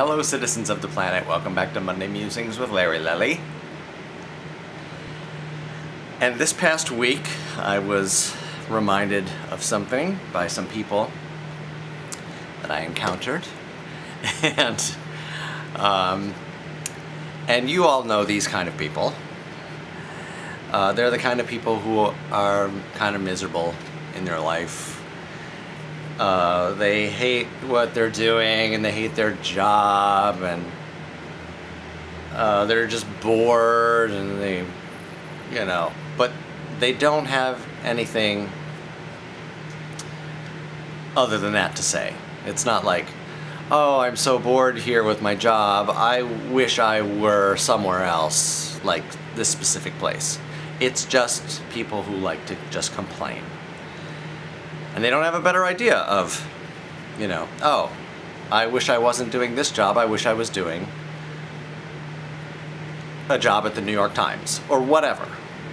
Hello, citizens of the planet. Welcome back to Monday Musings with Larry Lelli. And this past week, I was reminded of something by some people that I encountered. And you all know these kind of people. They're the kind of people who are kind of miserable in their life. They hate what they're doing and they hate their job, and they're just bored, and but they don't have anything other than that to say. It's not like, oh, I'm so bored here with my job, I wish I were somewhere else, like this specific place. It's just people who like to just complain. And they don't have a better idea of, oh, I wish I wasn't doing this job, I wish I was doing a job at the New York Times, or whatever.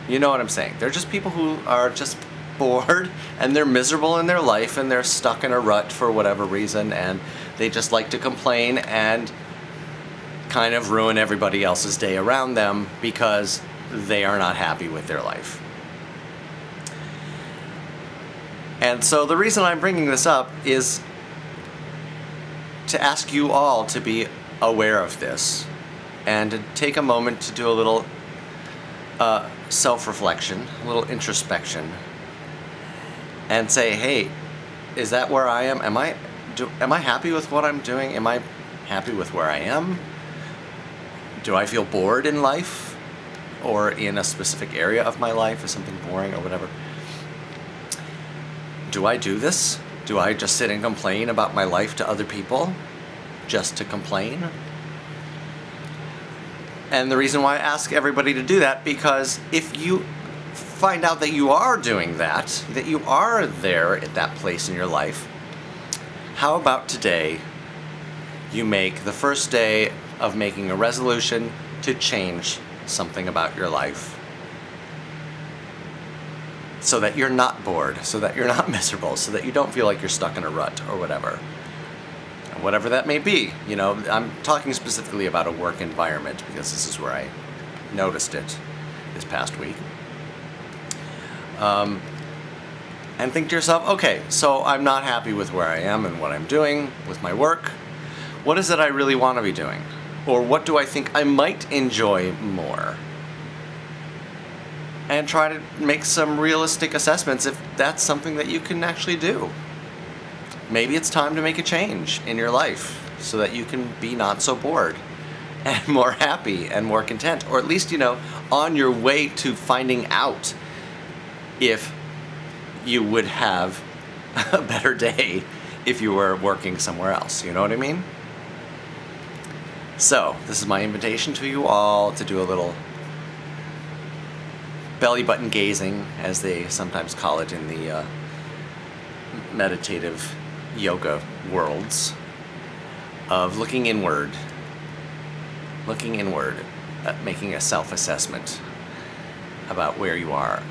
You know what I'm saying? They're just people who are just bored, and they're miserable in their life, and they're stuck in a rut for whatever reason, and they just like to complain and kind of ruin everybody else's day around them because they are not happy with their life. And so the reason I'm bringing this up is to ask you all to be aware of this and to take a moment to do a little self-reflection, a little introspection, and say, hey, is that where I am? Am I happy with what I'm doing? Am I happy with where I am? Do I feel bored in life, or in a specific area of my life? Is something boring or whatever? Do I do this? Do I just sit and complain about my life to other people just to complain? And the reason why I ask everybody to do that, because if you find out that you are doing that you are there at that place in your life, how about today you make the first day of making a resolution to change something about your life, so that you're not bored, so that you're not miserable, so that you don't feel like you're stuck in a rut or whatever. Whatever that may be. I'm talking specifically about a work environment because this is where I noticed it this past week. And think to yourself, okay, so I'm not happy with where I am and what I'm doing with my work. What is it I really want to be doing? Or what do I think I might enjoy more? And try to make some realistic assessments if that's something that you can actually do. Maybe it's time to make a change in your life so that you can be not so bored and more happy and more content, or at least, on your way to finding out if you would have a better day if you were working somewhere else. You know what I mean? So, this is my invitation to you all to do a little belly button gazing, as they sometimes call it in the meditative yoga worlds, of looking inward, making a self-assessment about where you are.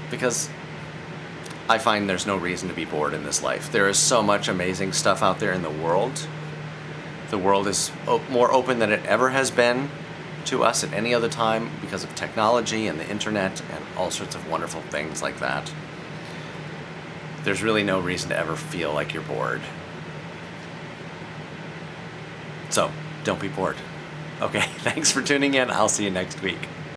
Because I find there's no reason to be bored in this life. There is so much amazing stuff out there in the world. The world is more open than it ever has been to us at any other time because of technology and the internet and all sorts of wonderful things like that. There's really no reason to ever feel like you're bored. So, don't be bored. Okay, thanks for tuning in. I'll see you next week.